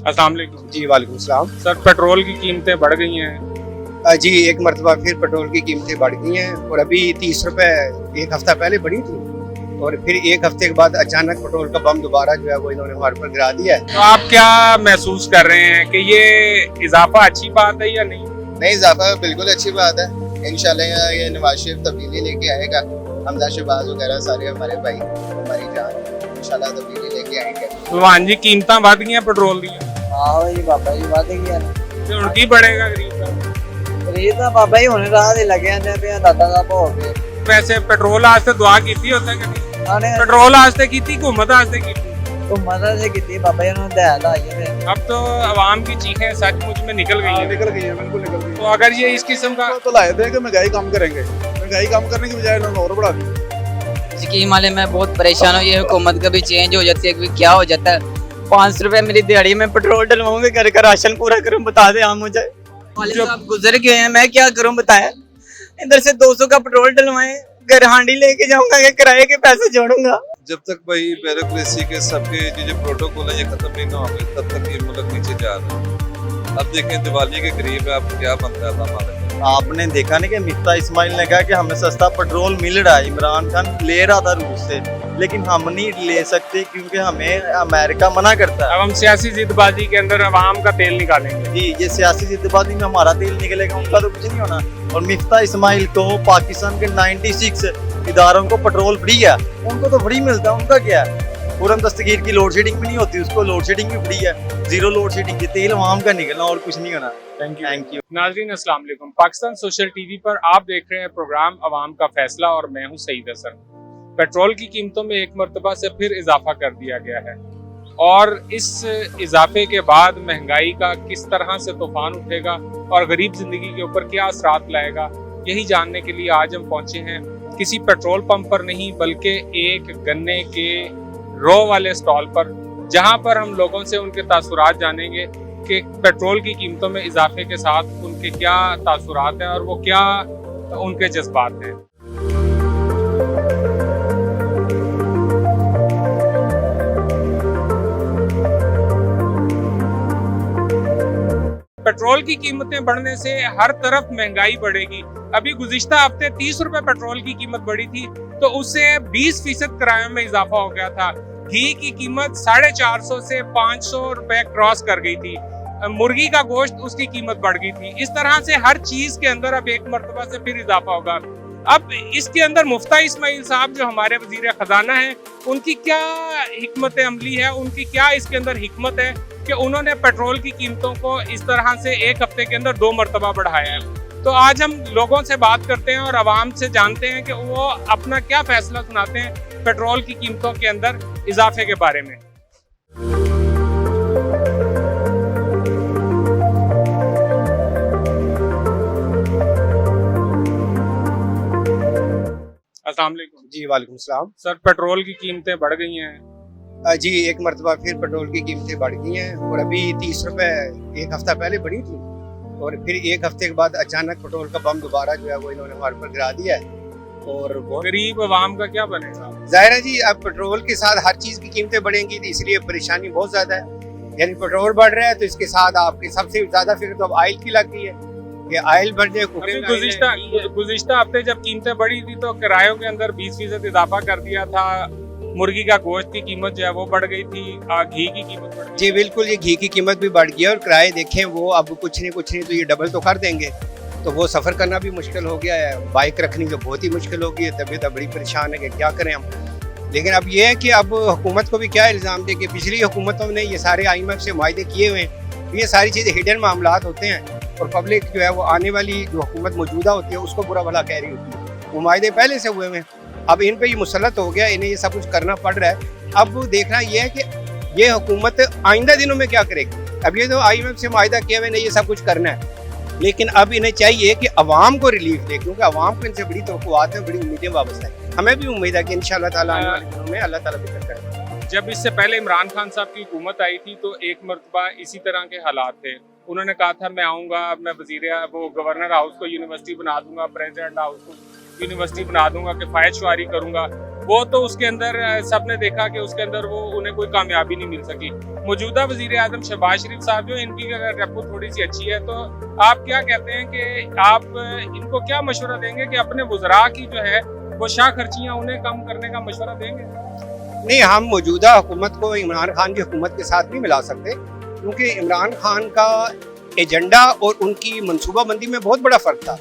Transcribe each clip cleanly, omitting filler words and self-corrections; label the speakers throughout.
Speaker 1: अस्सलाम वालेकुम।
Speaker 2: जी वालेकुम सलाम।
Speaker 1: सर, पेट्रोल की कीमतें बढ़ गई हैं।
Speaker 2: जी एक मरतबा फिर पेट्रोल की कीमतें बढ़ गई हैं और अभी 30 रुपए एक हफ्ता पहले बढ़ी थी और फिर एक हफ्ते के बाद अचानक पेट्रोल का बम दोबारा जो है वो इन्होंने हमारे पर गिरा दिया है।
Speaker 1: तो आप क्या महसूस कर रहे हैं कि ये इजाफा अच्छी बात है या नहीं?
Speaker 3: नहीं, इजाफा बिल्कुल अच्छी बात है। इंशाल्लाह ये नवाज शरीफ तब्दीली लेके आएगा। हमजा शहबाज वगैरह सारे हमारे भाई हमारी जान इंशाल्लाह तब्दीली लेके आएंगे।
Speaker 1: भगवान जी, कीमतां बढ़ गई हैं पेट्रोल दी।
Speaker 4: ਆਹੋ ਜੀ ਬਾਬਾ ਜੀ ਵੱਧ ਗਿਆ ਨਾ
Speaker 1: ਤੇ ਹੁਣ ਕੀ ਬਣੇਗਾ ਗਰੀਬ ਦਾ?
Speaker 4: ਇਹ ਤਾਂ ਬਾਬਾ ਜੀ ਹੁਣ ਰਾਹ ਦੇ ਲੱਗੇ ਜਾਂਦੇ ਪਿਆ ਦਾਦਾ ਦਾ ਭੋਗ ਕੇ
Speaker 1: ਵੈਸੇ ਪੈਟਰੋਲ ਵਾਸਤੇ ਦੁਆ ਕੀਤੀ ਉੱਥੇ ਕਦੀ?
Speaker 4: ਆਨੇ
Speaker 1: ਪੈਟਰੋਲ ਵਾਸਤੇ ਕੀਤੀ, हुकूमत वास्ते ਕੀਤੀ?
Speaker 4: ਤੋਂ ਮਦਦ से ਕੀਤੀ ਬਾਬਾ ਜੀ ਨੂੰ ਦਇਆ ਆਈ है।
Speaker 1: अब तो आवाम की चीखें सचमुच में निकल गई हैं।
Speaker 5: निकल गई है, बिल्कुल निकल गई
Speaker 1: तो अगर ये इस किस्म का
Speaker 5: तो लाए थे कि महंगाई कम करेंगे, महंगाई कम करने की बजाय इन्होंने और बढ़ा दी।
Speaker 6: स्कीम वाले मैं बहुत परेशान हूँ। ये हुकूमत कभी चेंज हो जाती है, कभी क्या हो जाता है। 500 रुपए मेरी दिहाड़ी में पेट्रोल डलवाऊंगे, घर का राशन पूरा करूँ, बता दे आप मुझे। वाले साहब गुजर गए हैं, मैं क्या करूँ बताया। इधर से 200 का पेट्रोल डलवाए, घर हांडी लेके जाऊंगा कि किराए के पैसे जोड़ूंगा।
Speaker 7: जब तक भाई ब्यूरोक्रेसी के सबके जो प्रोटोकॉल है ये खत्म नहीं ना होंगे तब तक ये मुल्क नीचे जा रहा है। अब देखें दिवाली के करीब है, अब क्या बनता है हमारे।
Speaker 8: आपने देखा नहीं कि मिफ्ता इस्माइल ने कहा कि हमें सस्ता पेट्रोल मिल रहा है, इमरान खान ले रहा था रूस से, लेकिन हम नहीं ले सकते क्योंकि हमें अमेरिका मना करता है।
Speaker 1: अब हम सियासी जिदबाजी के अंदर आवाम का तेल निकालेंगे।
Speaker 8: जी, ये सियासी जिद्दबाजी में हमारा तेल निकलेगा, उनका तो कुछ नहीं होना। और मिफ्ता इस्माइल को पाकिस्तान के 96 इदारों को पेट्रोल फ्री है, उनको तो फ्री मिलता है, उनका क्या है। पूरम दस्तगीर की लोड शेडिंग भी नहीं होती, उसको लोड शेडिंग भी फ्री है, जीरो लोड शेडिंग की तेल आवाम का निकलना और कुछ नहीं होना। Thank you.
Speaker 1: नाजरीन अस्सलाम वालेकुम। पाकिस्तान सोशल टीवी पर आप देख रहे हैं प्रोग्राम अवाम का फैसला और मैं हूं सईद हसन। पेट्रोल की कीमतों में एक मरतबा से फिर इजाफा कर दिया गया है और इस इजाफे के बाद महंगाई का किस तरह से तूफान उठेगा और गरीब जिंदगी के ऊपर क्या असरात लाएगा, यही जानने के लिए आज हम पहुंचे हैं किसी पेट्रोल पंप पर नहीं बल्कि एक गन्ने के रो वाले स्टॉल पर, जहां पर हम लोगों से उनके तासुरात जानेंगे कि पेट्रोल की कीमतों में इजाफे के साथ उनके क्या तासुरात हैं और वो क्या उनके जज्बात हैं। पेट्रोल की कीमतें बढ़ने से हर तरफ महंगाई बढ़ेगी। अभी गुज़िश्ता हफ्ते 30 रुपए पेट्रोल की कीमत बढ़ी थी तो उससे 20% किराए में इजाफा हो गया था। घी की कीमत 450 से 500 रुपए क्रॉस कर गई थी। मुर्गी का गोश्त उसकी कीमत बढ़ गई थी। इस तरह से हर चीज के अंदर अब एक मरतबा से फिर इजाफा होगा। अब इसके अंदर मुफ्ता इस्माइल साहब जो हमारे वजीर खजाना हैं, उनकी क्या हिकमत अमली है, उनकी क्या इसके अंदर हिकमत है कि उन्होंने पेट्रोल की कीमतों को इस तरह से एक हफ्ते के अंदर 2 मरतबा बढ़ाया है। तो आज हम लोगों से बात करते हैं और आवाम से जानते हैं कि वो अपना क्या फैसला सुनाते हैं पेट्रोल की कीमतों के अंदर इजाफे के बारे में। अस्सलाम वालेकुम।
Speaker 2: जी वालेकुम सलाम।
Speaker 1: सर, पेट्रोल की कीमतें बढ़ गई हैं।
Speaker 2: जी एक मरतबा फिर पेट्रोल की कीमतें बढ़ गई हैं और अभी 30 रुपए एक हफ्ता पहले बढ़ी थी और फिर एक हफ्ते के बाद अचानक पेट्रोल का बम दोबारा जो है वो इन्होंने हमारे पर गिरा दिया है। और
Speaker 1: गरीब आवाम का क्या बनेगा?
Speaker 2: जाहिर है जी, अब पेट्रोल के साथ हर चीज की कीमतें बढ़ेंगी तो इसलिए परेशानी बहुत ज्यादा है। यानी पेट्रोल बढ़ रहा है तो इसके साथ आपकी सबसे ज्यादा फिक्र तो अब ऑयल की लग गई है कि ऑयल बढ़ जाए।
Speaker 1: गुज़िश्ता हफ्ते जब कीमतें बढ़ी थी तो किरायों के अंदर 20% इजाफा कर दिया था। मुर्गी का गोश्त की कीमत जो है वो बढ़ गई थी, घी की कीमत बढ़ गई।
Speaker 2: जी बिल्कुल, ये घी की कीमत भी बढ़ गई है और किराए देखें वो अब कुछ नहीं तो ये डबल तो कर देंगे, तो वो सफ़र करना भी मुश्किल हो गया है। बाइक रखनी तो बहुत ही मुश्किल हो गई है, तबीयत बड़ी परेशान है कि क्या करें हम। लेकिन अब ये है कि अब हुकूमत को भी क्या इल्ज़ाम दे कि पिछली हुकूमतों ने ये सारे IMF से मुआहदे किए हुए हैं। ये सारी चीज़ें हिडन मामलात होते हैं और पब्लिक जो है वो आने वाली जो हुकूमत मौजूदा होती है उसको बुरा भला कह रही होती है। वो मुआहदे पहले से हुए हैं, अब इन पे ये मुसलत हो गया, इन्हें ये सब कुछ करना पड़ रहा है। अब देखना ये है कि ये हुकूमत आइंदा दिनों में क्या करेगी। अब ये तो IMF से मुआहदा किया हुए ये सब कुछ करना है, लेकिन अब इन्हें चाहिए कि अवाम को रिलीफ दे, क्योंकि अवाम को इनसे बड़ी तवक्कुआत है, बड़ी उम्मीदें वाबस्ता है। हमें भी उम्मीद है कि इंशाअल्लाह ताला आने वाले दिनों में अल्लाह ताला बेहतर करेगा।
Speaker 1: जब इससे पहले इमरान खान साहब की हुकूमत आई थी तो एक मरतबा इसी तरह के हालात थे। उन्होंने कहा था मैं आऊँगा, मैं वो गवर्नर हाउस को यूनिवर्सिटी बना दूंगा, प्रेसिडेंट हाउस को यूनिवर्सिटी बना दूंगा, किफायत शुआरी करूंगा। वो तो उसके अंदर सबने देखा कि उसके अंदर वो उन्हें कोई कामयाबी नहीं मिल सकी। मौजूदा वजीर आजम शहबाज शरीफ साहब जो इनकी अगर रेपो थोड़ी सी अच्छी है, तो आप क्या कहते हैं कि आप इनको क्या मशवरा देंगे कि अपने वज़रा की जो है वो शाह खर्चियाँ उन्हें कम करने का मशवरा देंगे?
Speaker 2: नहीं, हम मौजूदा हुकूमत को इमरान खान की हुकूमत के साथ नहीं मिला सकते, क्योंकि इमरान खान का एजेंडा और उनकी मनसूबाबंदी में बहुत बड़ा फ़र्क था।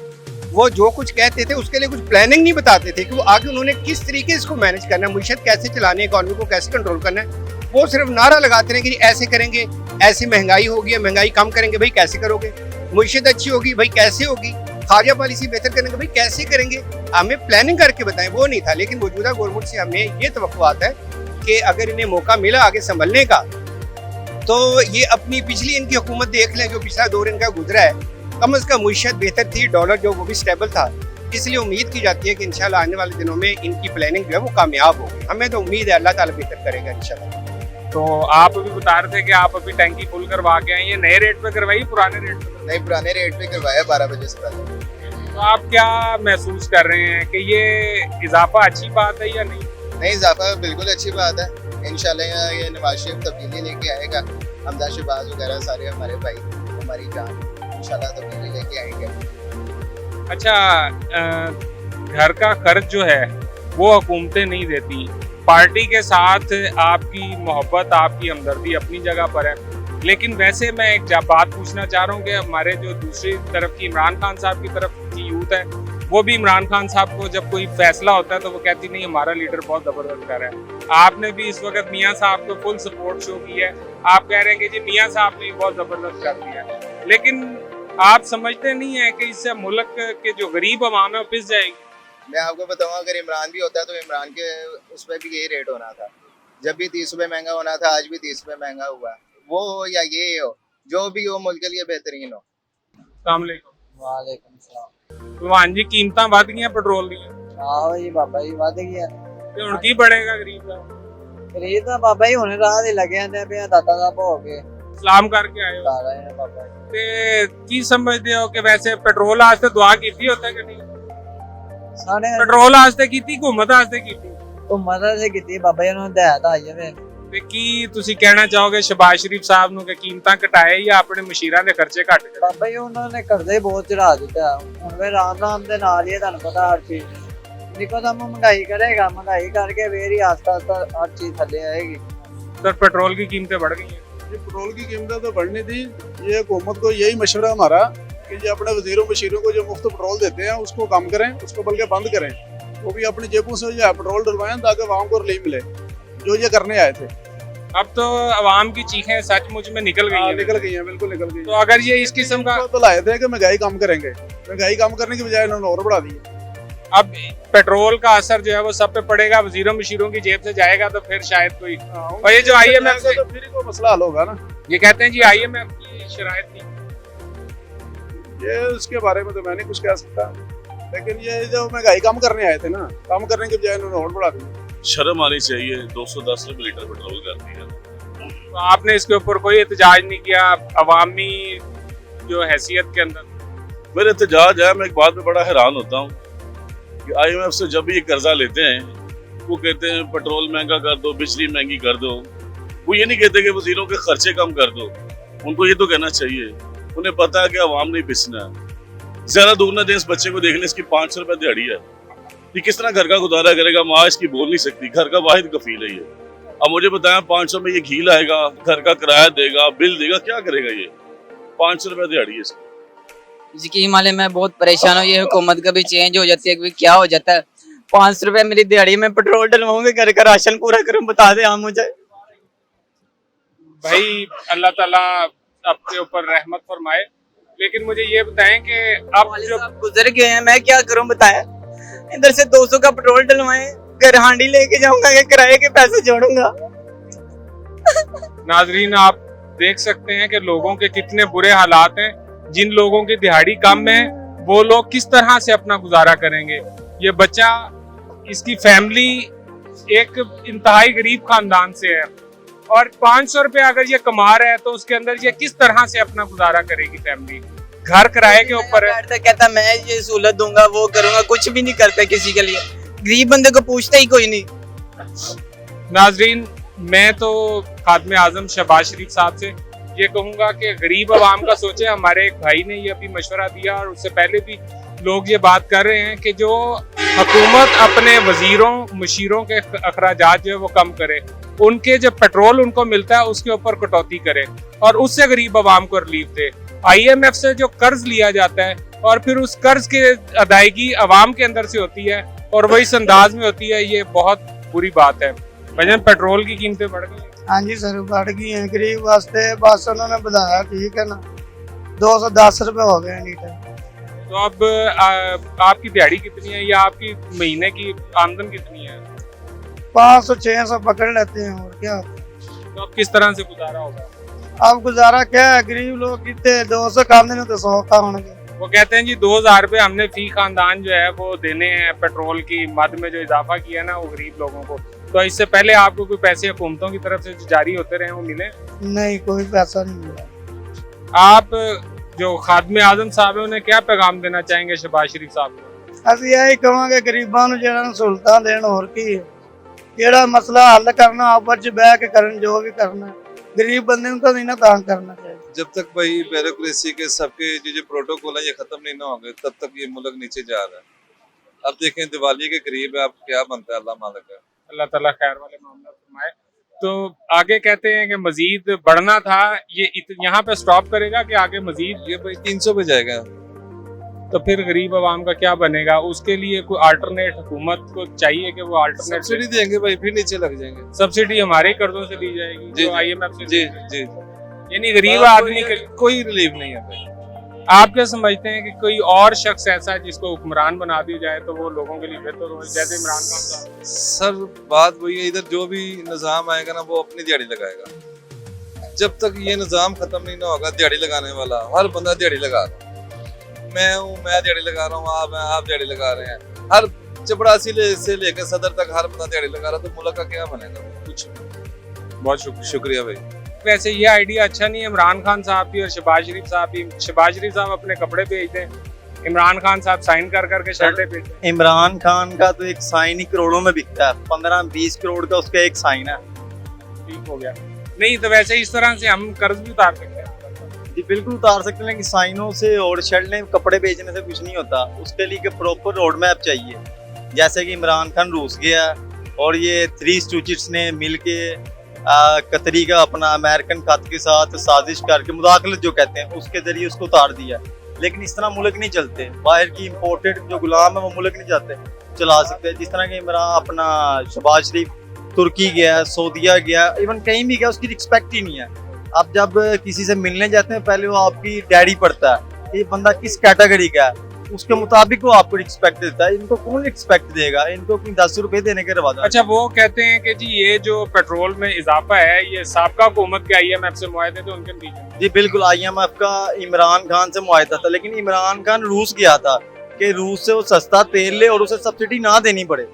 Speaker 2: वो जो कुछ कहते थे उसके लिए कुछ प्लानिंग नहीं बताते थे कि वो आगे उन्होंने किस तरीके से इसको मैनेज करना है, मुशीयत कैसे चलानी है, इकॉनमी को कैसे कंट्रोल करना है। वो सिर्फ नारा लगाते हैं कि ऐसे करेंगे, ऐसी महंगाई होगी, महंगाई कम करेंगे, भाई कैसे करोगे, मुशीयत अच्छी होगी, भाई कैसे होगी, खारिया पॉलिसी बेहतर करेंगे, भाई कैसे करेंगे, हमें प्लानिंग करके बताएं। वो नहीं था। लेकिन मौजूदा गवर्नमेंट से हमें ये तवक्कुआत है कि अगर इन्हें मौका मिला आगे संभलने का, तो ये अपनी पिछली इनकी हुकूमत देख लें, जो पिछला दौर इनका गुजरा है। कम अज़ कम मुईशत बेहतर थी, डॉलर जो वो भी स्टेबल था, इसलिए उम्मीद की जाती है कि इंशाल्लाह आने वाले दिनों में इनकी प्लानिंग जो है वो कामयाब होगी। हमें तो उम्मीद है अल्लाह ताला बेहतर करेगा इंशाल्लाह।
Speaker 1: तो आप अभी बता रहे थे कि आप अभी टैंकी फुल करवा के आए, ये नए रेट पे करवाई पुराने रेट पे?
Speaker 3: नहीं, पुराने रेट पे करवाया 12 बजे से पहले।
Speaker 1: तो आप क्या महसूस कर रहे हैं कि ये इजाफा अच्छी बात है या नहीं?
Speaker 3: नहीं, इजाफा बिल्कुल अच्छी बात है। इंशाल्लाह ये नवाज शरीफ तब्दीली लेके आएगा, हमजा शहबाज वगैरह सारे हमारे भाई, हमारी जान इंशाल्लाह तब्दीली लेके आएंगे।
Speaker 1: अच्छा, घर का खर्च जो है वो हुकूमतें नहीं देती, पार्टी के साथ आपकी मोहब्बत, आपकी हमदर्दी अपनी जगह पर है। लेकिन वैसे मैं एक बात पूछना चाह रहा हूँ कि हमारे जो दूसरी तरफ की इमरान खान साहब की तरफ की यूथ है, वो भी इमरान खान साहब को जब कोई फैसला होता है तो वो कहती नहीं हमारा लीडर बहुत ज़बरदस्त कर रहा है। आपने भी इस वक्त मियाँ साहब को फुल सपोर्ट शो की है, आप कह रहे हैं कि जी मियाँ साहब ने बहुत ज़बरदस्त कर दिया है, लेकिन आप समझते नहीं है कि इससे मुल्क के जो गरीब अवाम है वो पिस जाएगी?
Speaker 3: मैं आपको बताऊँ, अगर इमरान भी होता तो इमरान के उस पर भी यही रेट होना था। जब भी 30 रुपये महंगा होना था, आज भी 30 रुपये महंगा हुआ। वो हो या ये हो, जो भी हो मुल्क के लिए बेहतरीन हो।
Speaker 1: अस्सलाम वालेकुम।
Speaker 4: वालेकुम सलाम।
Speaker 1: भगवान जी कीमतां वध गई पेट्रोल दी,
Speaker 4: ਆਹੋ ਜੀ ਬਾਬਾ ਜੀ ਵੱਧ ਗਿਆ।
Speaker 1: ਤੇ ਹੁਣ ਕੀ ਬਣੇਗਾ ਗਰੀਬ ਦਾ?
Speaker 4: ਗਰੀਬ ਤਾਂ ਬਾਬਾ ਜੀ ਹੁਣ ਰਾਹ ਦੇ ਲੱਗੇ ਜਾਂਦੇ ਪਿਆ ਦਾਤਾ ਦਾ ਭੋਗ ਕੇ
Speaker 1: ਸਲਾਮ ਕਰਕੇ ਆਏ ਹੋ
Speaker 4: ਆ ਰਹੇ ਨੇ ਬਾਬਾ ਜੀ।
Speaker 1: ਤੇ ਕੀ ਸਮਝਦੇ ਹੋ ਕਿ ਵੈਸੇ ਪੈਟਰੋਲ ਵਾਸਤੇ ਦੁਆ ਕੀਤੀ ਹੁੰਦਾ ਕਿ ਨਹੀਂ?
Speaker 4: ਸਾਡੇ
Speaker 1: ਪੈਟਰੋਲ ਵਾਸਤੇ ਕੀਤੀ, ਹੁਕੂਮਤ ਵਾਸਤੇ ਕੀਤੀ?
Speaker 4: ਤੋਂ ਮਦਦ se ਕੀਤੀ ਬਾਬਾ ਜੀ ਉਹਨਾਂ ਨੂੰ ਹਦਾਇਤ ਆ ਜਾਵੇ।
Speaker 1: ਤੇ ਕੀ ਤੁਸੀਂ ਕਹਿਣਾ ਚਾਹੋਗੇ ਸ਼ਹਬਾਜ਼ ਸ਼ਰੀਫ ਸਾਹਿਬ ਨੂੰ ਕਿ ਕੀਮਤਾਂ ਘਟਾਏ ਜਾਂ ਆਪਣੇ ਮਸ਼ੀਰਾਂ ਦੇ ਖਰਚੇ ਘੱਟ ਕਰੇ?
Speaker 4: ਬਾਬਾ ਜੀ ਉਹਨਾਂ ਨੇ ਕਰਜ਼ੇ ਬਹੁਤ ਚੜਾ ਦਿੱਤਾ, ਹੁਣ ਵੇ ਰਾਮ ਦੇ ਨਾਲ ਹੀ ਹੈ, ਤੁਹਾਨੂੰ ਪਤਾ ਹਰ ਚੀਜ਼ ਦੇਖੋ ਤਾਂ महंगाई करेगा, महंगाई करके फिर ही आस्ता आस्ता हर चीज थले आएगी।
Speaker 1: सर पेट्रोल की कीमतें बढ़ गई हैं।
Speaker 5: ये पेट्रोल की कीमतें तो बढ़नी थी। ये हुकूमत को यही मशवरा हमारा कि ये अपने वजीरों मशीरों को जो मुफ्त पेट्रोल देते हैं उसको कम करें, उसको बल्कि बंद करें। वो भी अपनी जेबों से जो है पेट्रोल डलवाएं ताकि आवाम को रिलीफ मिले, जो ये करने आए थे।
Speaker 1: अब तो आवाम की चीखें सचमुच में निकल गई हैं।
Speaker 5: निकल गई हैं, बिल्कुल निकल गई।
Speaker 1: तो अगर ये इस किस्म का
Speaker 5: तो लाए थे कि महंगाई कम करेंगे, महंगाई कम करने की बजाय इन्होंने और बढ़ा दी।
Speaker 1: अब पेट्रोल का असर जो है वो सब पे पड़ेगा, वजीरों मशीरों की जेब से जाएगा तो फिर शायद कोई। और ये जो IMF से
Speaker 5: तो फिर कोई मसला हल होगा ना।
Speaker 1: ये कहते हैं जी IMF की शरायत थी,
Speaker 5: ये उसके बारे में तो मैं नहीं कुछ कह सकता, लेकिन ये जो महंगाई कम करने आए थे ना, कम करने की बजाय इन्होंने और बढ़ा दी।
Speaker 9: शर्म आनी चाहिए, 210 रुपये लीटर पेट्रोल कर दिया।
Speaker 1: तो आपने इसके ऊपर कोई एहतजाज नहीं किया अवामी जो हैसियत के अंदर?
Speaker 9: मेरा एहतजाज है, मैं एक बात में बड़ा हैरान होता हूँ कि IMF से जब भी ये कर्जा लेते हैं वो कहते हैं पेट्रोल महंगा कर दो, बिजली महंगी कर दो। वो ये नहीं कहते कि वजीरों के खर्चे कम कर दो। उनको ये तो कहना चाहिए, उन्हें पता है कि आवाम नहीं पिसना है। ज़्यादा दूर ना दें इस बच्चे को, देख लें इसकी 500 रुपये दिहाड़ी है, ये किस तरह घर का गुजारा करेगा? माँ इसकी बोल नहीं सकती, घर का वाहिद कफील है ये। अब मुझे बताएं 500 में ये घी लाएगा, घर का किराया देगा, बिल देगा, क्या करेगा ये? 500 रुपये दिहाड़ी है इसकी।
Speaker 6: यकीन माले मैं बहुत परेशान हूँ, ये हुकूमत कभी चेंज हो जाती है, कभी क्या हो जाता है। 500 रुपए मेरी दिहाड़ी में पेट्रोल डलवाऊंगे, घर का राशन पूरा करूँ, बता दे आप मुझे।
Speaker 1: भाई अल्लाह ताला आपके ऊपर रहमत फरमाए, लेकिन मुझे ये बताएं कि आप जो
Speaker 6: गुजर गए हैं, मैं क्या करूँ बताया। इधर से 200 का पेट्रोल डलवाए, घर हांडी लेके जाऊंगा कि किराए के पैसे जोड़ूंगा।
Speaker 1: नाजरीन आप देख सकते हैं कि लोगों के कितने बुरे हालात हैं। जिन लोगों की दिहाड़ी कम है वो लोग किस तरह से अपना गुजारा करेंगे। ये बच्चा, इसकी फैमिली एक इंतहाई गरीब खानदान से है और 500 रुपए अगर ये कमा रहा है तो उसके अंदर ये किस तरह से अपना गुजारा करेगी फैमिली। घर किराए के ऊपर है।
Speaker 6: कहता मैं ये सहूलत दूंगा, वो करूंगा, कुछ भी नहीं करते किसी के लिए। गरीब बंदे को पूछते ही कोई नहीं।
Speaker 1: नाजरीन, मैं तो खादिम आजम शहबाज शरीफ साहब से ये कहूँगा कि गरीब आवाम का सोचे। हमारे एक भाई ने ये अभी मशवरा दिया और उससे पहले भी लोग ये बात कर रहे हैं कि जो हुकूमत अपने वजीरों मशीरों के अखराजात जो है वो कम करे, उनके जब पेट्रोल उनको मिलता है उसके ऊपर कटौती करे और उससे गरीब आवाम को रिलीफ दे। IMF से जो कर्ज लिया जाता है और फिर उस कर्ज की अदायगी आवाम के अंदर से होती है और वही इस अंदाज में होती है, ये बहुत बुरी बात है। भाईजान, पेट्रोल की कीमतें बढ़ गई।
Speaker 4: हाँ जी सर, बढ़ गई हैं। गरीब वास्ते बस उन्होंने बढ़ाया, ठीक है ना, 210 रुपए हो गए लीटर।
Speaker 1: तो अब आपकी दिहाड़ी कितनी है या आपकी महीने की आमदन कितनी है?
Speaker 4: 500-600 पकड़ लेते हैं, और क्या।
Speaker 1: तो अब किस तरह से गुजारा होगा?
Speaker 4: अब गुजारा क्या है, गरीब लोग कितने 200 खाने में तो 100 का होंगे।
Speaker 1: वो कहते हैं जी 2000 रुपए हमने फी खानदान जो है वो देने हैं पेट्रोल की मद में जो इजाफा किया ना वो गरीब लोगों को। तो इससे पहले आपको कोई पैसे हुकूमतों की तरफ से जो जारी होते रहे वो मिले?
Speaker 4: नहीं, कोई पैसा नहीं मिला।
Speaker 1: आप जो खादिम आजम साहब है उन्हें क्या पैगाम देना चाहेंगे शहबाज शरीफ साहब को?
Speaker 4: असं यही कहांगे गरीबां नूं जेड़ा सहूलतां देण, होर की है। जेड़ा मसला हल करना आपस च बैठ के करन, जो भी करना है। गरीब बंदे नूं तो नहीं ना तंग करना चाहिए।
Speaker 7: जब तक भाई ब्यूरोक्रेसी के सबके जो प्रॉटोकॉल है ये खत्म नहीं ना होंगे तब तक ये मुल्क नीचे जा रहा है। अब देखें दिवाली के करीब है, अब क्या बनता है, अल्लाह मालिक है।
Speaker 1: अल्लाह ताला खैर वाले मामला फरमाए। तो आगे कहते हैं कि मजीद बढ़ना था, ये यहाँ पे स्टॉप करेगा कि आगे मजीद?
Speaker 7: ये भाई 300 पे जाएगा।
Speaker 1: तो फिर गरीब आवाम का क्या बनेगा? उसके लिए कोई अल्टरनेट हुकूमत को चाहिए कि वो अल्टरनेट
Speaker 7: सब्सिडी देंगे भाई, फिर नीचे लग जाएंगे।
Speaker 1: सब्सिडी हमारे कर्जों से ली जाएगी
Speaker 7: जी,
Speaker 1: जो IMF से
Speaker 7: जी जी।
Speaker 1: यानी गरीब आदमी के
Speaker 7: कोई रिलीफ नहीं है भाई।
Speaker 1: आप क्या समझते हैं कि कोई और शख्स ऐसा है जिसको हुक्मरान बना दिया जाए तो वो लोगों के लिए बेहतर हो, जैसे इमरान खान साहब?
Speaker 7: सर बात वही है, इधर जो भी निज़ाम आएगा ना वो अपनी दिहाड़ी लगाएगा। जब तक ये निज़ाम खत्म नहीं ना होगा दिहाड़ी लगाने वाला, हर बंदा दिहाड़ी लगा रहा है। मैं हूँ, मैं दिहाड़ी लगा रहा हूँ, आप दिहाड़ी लगा रहे हैं। हर चपरासी से लेकर सदर तक हर बंदा दिहाड़ी लगा रहा है, तो मुल्क का क्या बनेगा? कुछ। बहुत शुक्रिया भाई।
Speaker 1: वैसे ये आइडिया अच्छा नहीं है इमरान खान साहब की और शहबाज शरीफ साहब की। शहबाज शरीफ साहब अपने कपड़े बेच दें, इमरान खान साहब साइन कर करके शर्टें बेच दें।
Speaker 8: इमरान खान का तो एक साइन ही करोड़ों में बिकता है, 15-20 करोड़ का उसका एक साइन है।
Speaker 1: ठीक हो गया। नहीं तो वैसे इस तरह से हम कर्ज भी उतार सकते हैं।
Speaker 8: जी बिल्कुल उतार सकते हैं, लेकिन साइनों से और शर्टें कपड़े बेचने से कुछ नहीं होता। उसके लिए प्रॉपर रोड मैप चाहिए। जैसे कि इमरान खान रूस गया और ये 3 स्टूडेंट्स ने मिलके कतरी का अपना अमेरिकन खत के साथ साजिश करके मुदाखलत जो कहते हैं उसके जरिए उसको उतार दिया। लेकिन इस तरह मुल्क नहीं चलते, बाहर की इंपोर्टेड जो गुलाम है वो मुल्क नहीं जाते चला सकते। जिस तरह के इमरान अपना शहबाज शरीफ तुर्की गया, सऊदीया गया, इवन कहीं भी गया, उसकी रिस्पेक्ट ही नहीं है। आप जब किसी से मिलने जाते हैं पहले वो आपकी डैडी पढ़ता है, ये बंदा किस कैटेगरी का है, उसके मुताबिक वो आपको रिस्पेक्ट देता है। इनको कौन रिस्पेक्ट देगा? इनको 10 रुपए देने के रवाज।
Speaker 1: अच्छा, वो कहते हैं कि जी ये जो पेट्रोल में इजाफा है ये साबका हुकूमत के IMF से मुआहदे थे उनके नतीजे।
Speaker 8: जी बिल्कुल, IMF का इमरान खान से मुआहदा था, लेकिन इमरान खान रूस गया था कि रूस से वो सस्ता तेल ले और उसे सब्सिडी ना देनी पड़े।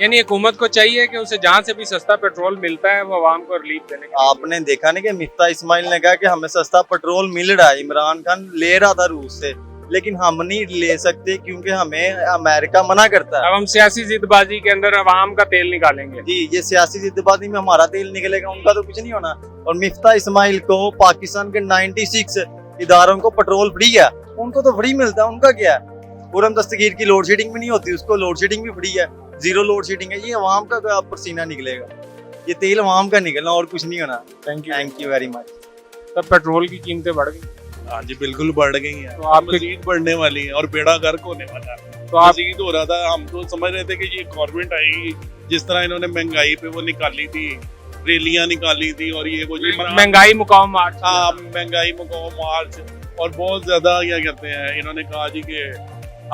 Speaker 1: यानी हुकूमत को चाहिए कि उसे जहाँ से भी सस्ता पेट्रोल मिलता है वो आवाम को रिलीफ देने का।
Speaker 8: आपने देखा नहीं कि मिफ्ता इस्माइल ने कहा कि हमें सस्ता पेट्रोल मिल रहा है, इमरान खान ले रहा था रूस से, लेकिन हम नहीं ले सकते क्योंकि हमें अमेरिका मना करता है।
Speaker 1: अब हम सियासी जिदबाजी के अंदर अवाम का तेल निकालेंगे।
Speaker 8: जी, ये सियासी जिद्दबाजी में हमारा तेल निकलेगा, उनका तो कुछ नहीं होना। और मिफ्ता इस्माइल को पाकिस्तान के 96 इदारों को पेट्रोल फ्री है, उनको तो फ्री मिलता है, उनका क्या है? पूरम दस्तगीर की लोड शेडिंग भी नहीं होती, उसको लोड शेडिंग भी फ्री है, 0 लोड शेडिंग है। ये अवाम का पसीना निकलेगा, ये तेल अवाम का निकलना और कुछ नहीं होना। Thank you very much.
Speaker 1: तब पेट्रोल की कीमतें बढ़ गई।
Speaker 5: हाँ जी बिल्कुल बढ़ गई हैं,
Speaker 1: तो आप
Speaker 5: मजीद बढ़ने वाली है और बेड़ा गर्क होने वाला है।
Speaker 1: तो आप
Speaker 5: मजीद हो रहा था, हम तो समझ रहे थे कि ये गवर्नमेंट आएगी, जिस तरह इन्होंने महंगाई पे वो निकाली थी, रैलियां निकाली थी और ये वो
Speaker 1: महंगाई मुकाम मार्च।
Speaker 5: हाँ, महंगाई मुकाम मार्च, और बहुत ज्यादा क्या कहते हैं, इन्होंने कहा जी कि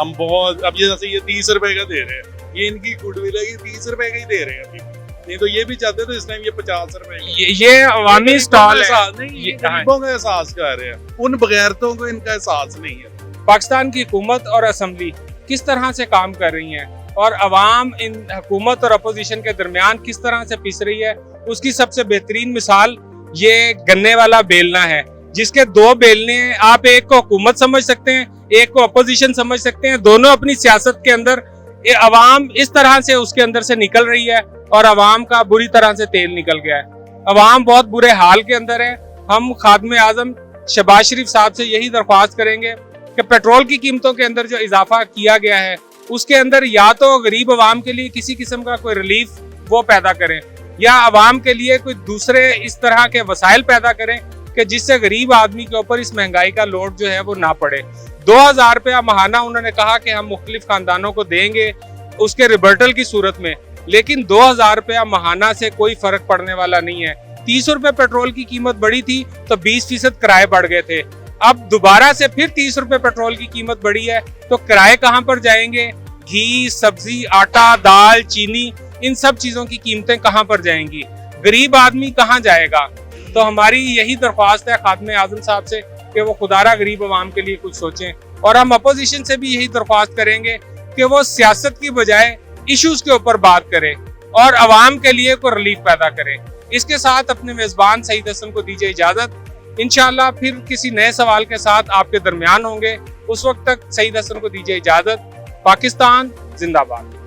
Speaker 5: हम बहुत, अब ये जैसे ये 30 रुपए का दे रहे हैं, ये इनकी गुडविल है, ये 30 रुपए का ही दे रहे हैं अभी। नहीं तो ये भी चाहते तो इस टाइम ये 50 रुपए
Speaker 1: ये अवामी स्टॉल है।
Speaker 5: नहीं, गरीबों का एहसास कर रहे हैं, उन बगैरतों को इनका एहसास नहीं है।
Speaker 1: पाकिस्तान की हुकूमत और असम्बली किस तरह से काम कर रही हैं और अवाम इन हुकूमत और अपोजिशन के दरमियान किस तरह से पिस रही है, उसकी सबसे बेहतरीन मिसाल ये गन्ने वाला बेलना है, जिसके 2 बेलने हैं। आप एक को हुकूमत समझ सकते हैं, एक को अपोजिशन समझ सकते हैं। दोनों अपनी सियासत के अंदर ये अवाम इस तरह से उसके अंदर से निकल रही है और अवाम का बुरी तरह से तेल निकल गया है। अवाम बहुत बुरे हाल के अंदर है। हम खादिम आजम शहबाज शरीफ साहब से यही दरख्वास्त करेंगे कि पेट्रोल की कीमतों के अंदर जो इजाफा किया गया है उसके अंदर या तो गरीब अवाम के लिए किसी किस्म का कोई रिलीफ वो पैदा करें, या अवाम के लिए कोई दूसरे इस तरह के वसाइल पैदा करें कि जिससे गरीब आदमी के ऊपर इस महंगाई का लोड जो है वो ना पड़े। 2000 रुपया माहाना उन्होंने कहा कि हम मुख्तलिफ खानदानों को देंगे उसके रिबर्टल की सूरत में, लेकिन 2000 रुपया माहाना से कोई फर्क पड़ने वाला नहीं है। 30 रुपए पेट्रोल की कीमत बढ़ी थी तो 20% किराए बढ़ गए थे। अब दोबारा से फिर 30 रुपए पेट्रोल की कीमत बढ़ी है तो किराए कहां पर जाएंगे? घी, सब्जी, आटा, दाल, चीनी, इन सब चीजों की कीमतें कहां पर जाएंगी? गरीब आदमी कहां जाएगा? तो हमारी यही दरख्वास्त है खादिम आजम साहब से कि वो खुदारा गरीब अवाम के लिए कुछ सोचें, और हम अपोजिशन से भी यही दरख्वास्त करेंगे कि वो सियासत की बजाय इश्यूज के ऊपर बात करें और अवाम के लिए कोई रिलीफ पैदा करें। इसके साथ अपने मेजबान सईद हसन को दीजिए इजाजत। इंशाल्लाह फिर किसी नए सवाल के साथ आपके दरमियान होंगे। उस वक्त तक सईद हसन को दीजिए इजाजत। पाकिस्तान जिंदाबाद।